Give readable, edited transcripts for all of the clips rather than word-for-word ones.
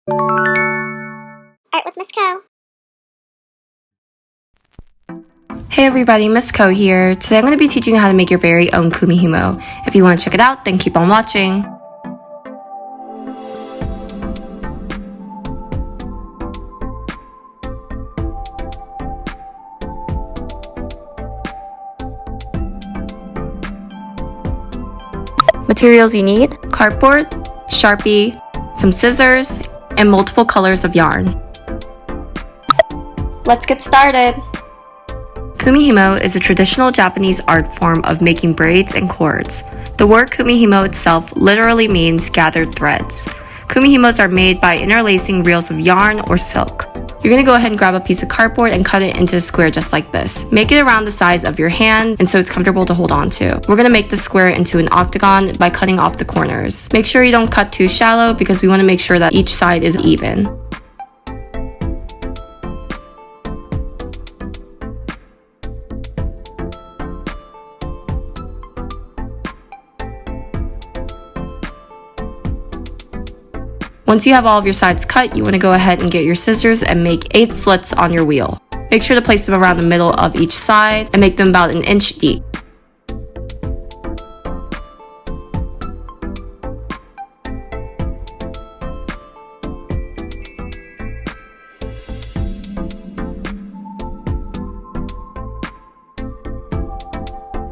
Art with Miss Co. Hey everybody, Miss Ko here. Today I'm going to be teaching you how to make your very own Kumihimo. If you want to check it out, then keep on watching. Materials you need: cardboard, Sharpie, some scissors, and multiple colors of yarn. Let's get started! Kumihimo is a traditional Japanese art form of making braids and cords. The word kumihimo itself literally means gathered threads. Kumihimos are made by interlacing reels of yarn or silk. You're going to go ahead and grab a piece of cardboard and cut it into a square just like this. Make it around the size of your hand and so it's comfortable to hold on to. We're going to make the square into an octagon by cutting off the corners. Make sure you don't cut too shallow because we want to make sure that each side is even. Once you have all of your sides cut, you want to go ahead and get your scissors and make 8 slits on your wheel. Make sure to place them around the middle of each side and make them about an inch deep.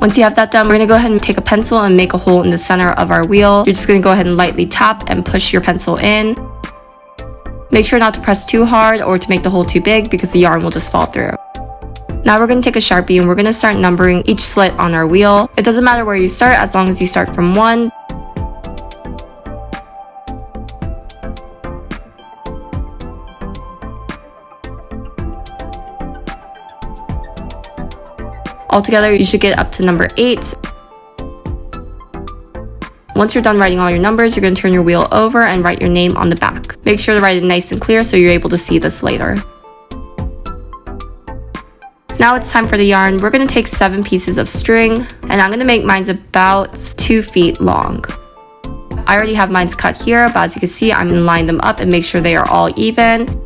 Once you have that done, we're going to go ahead and take a pencil and make a hole in the center of our wheel. You're just going to go ahead and lightly tap and push your pencil in. Make sure not to press too hard or to make the hole too big because the yarn will just fall through. Now we're going to take a Sharpie and we're going to start numbering each slit on our wheel. It doesn't matter where you start as long as you start from 1. Altogether, you should get up to number 8. Once you're done writing all your numbers, you're going to turn your wheel over and write your name on the back. Make sure to write it nice and clear so you're able to see this later. Now it's time for the yarn. We're going to take 7 pieces of string, and I'm going to make mine about 2 feet long. I already have mine cut here, but as you can see, I'm going to line them up and make sure they are all even.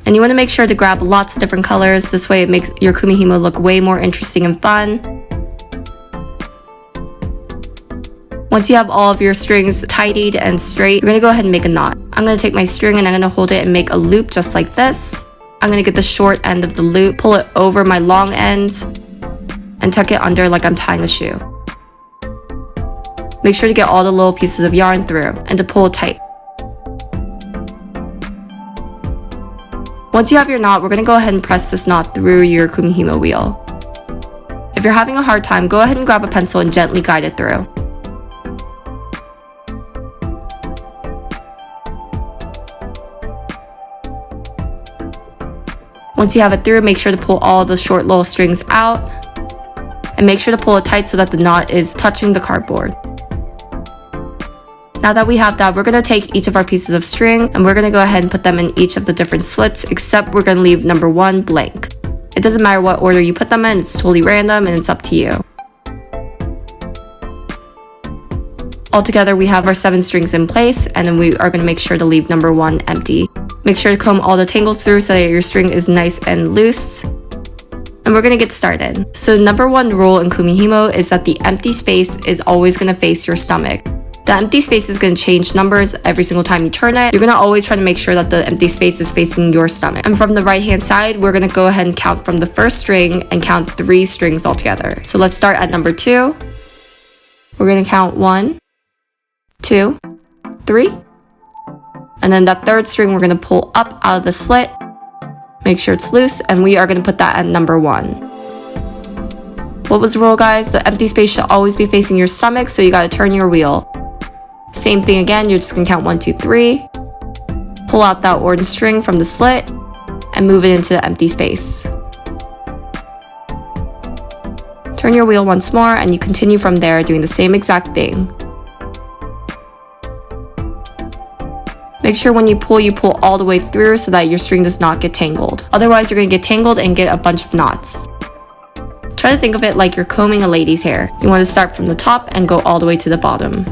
And you want to make sure to grab lots of different colors. This way it makes your Kumihimo look way more interesting and fun. Once you have all of your strings tidied and straight, you're going to go ahead and make a knot. I'm going to take my string and I'm going to hold it and make a loop just like this. I'm going to get the short end of the loop, pull it over my long end, and tuck it under like I'm tying a shoe. Make sure to get all the little pieces of yarn through and to pull tight. Once you have your knot, we're going to go ahead and press this knot through your Kumihimo wheel. If you're having a hard time, go ahead and grab a pencil and gently guide it through. Once you have it through, make sure to pull all the short little strings out. And make sure to pull it tight so that the knot is touching the cardboard. Now that we have that, we're going to take each of our pieces of string and we're going to go ahead and put them in each of the different slits, except we're going to leave number 1 blank. It doesn't matter what order you put them in, it's totally random and it's up to you. Altogether, we have our 7 strings in place, and then we are going to make sure to leave number 1 empty. Make sure to comb all the tangles through so that your string is nice and loose. And we're going to get started. So number 1 rule in Kumihimo is that the empty space is always going to face your stomach. The empty space is going to change numbers every single time you turn it. You're going to always try to make sure that the empty space is facing your stomach. And from the right hand side, we're going to go ahead and count from the first string and count 3 strings altogether. So let's start at number 2. We're going to count 1, 2, 3. And then that 3rd string we're going to pull up out of the slit. Make sure it's loose, and we are going to put that at number 1. What was the rule, guys? The empty space should always be facing your stomach, so you got to turn your wheel. Same thing again, you're just going to count 1, 2, 3. Pull out that orange string from the slit and move it into the empty space. Turn your wheel once more and you continue from there doing the same exact thing. Make sure when you pull all the way through so that your string does not get tangled. Otherwise, you're going to get tangled and get a bunch of knots. Try to think of it like you're combing a lady's hair. You want to start from the top and go all the way to the bottom.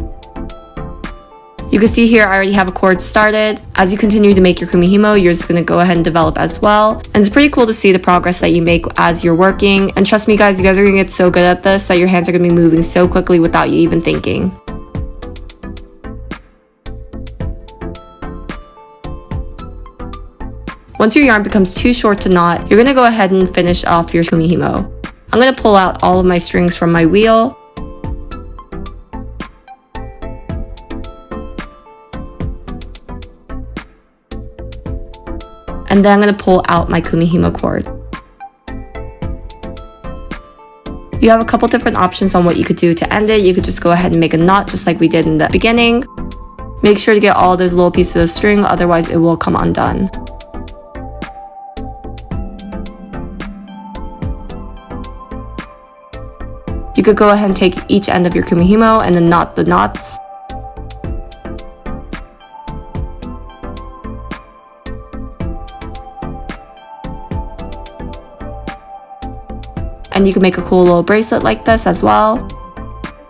You can see here I already have a cord started. As you continue to make your Kumihimo, you're just going to go ahead and develop as well. And it's pretty cool to see the progress that you make as you're working. And trust me guys, you guys are going to get so good at this that your hands are going to be moving so quickly without you even thinking. Once your yarn becomes too short to knot, you're going to go ahead and finish off your Kumihimo. I'm going to pull out all of my strings from my wheel. And then I'm going to pull out my Kumihimo cord. You have a couple different options on what you could do to end it. You could just go ahead and make a knot just like we did in the beginning. Make sure to get all those little pieces of string, otherwise it will come undone. You could go ahead and take each end of your Kumihimo and then knot the knots. And you can make a cool little bracelet like this as well.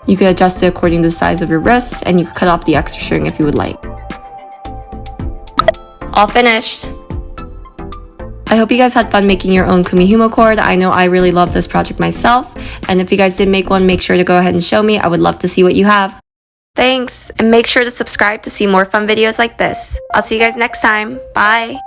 You can adjust it according to the size of your wrist, and you can cut off the extra string if you would like. All finished! I hope you guys had fun making your own Kumihimo cord. I know I really love this project myself, and if you guys did make one, make sure to go ahead and show me. I would love to see what you have. Thanks, and make sure to subscribe to see more fun videos like this. I'll see you guys next time. Bye!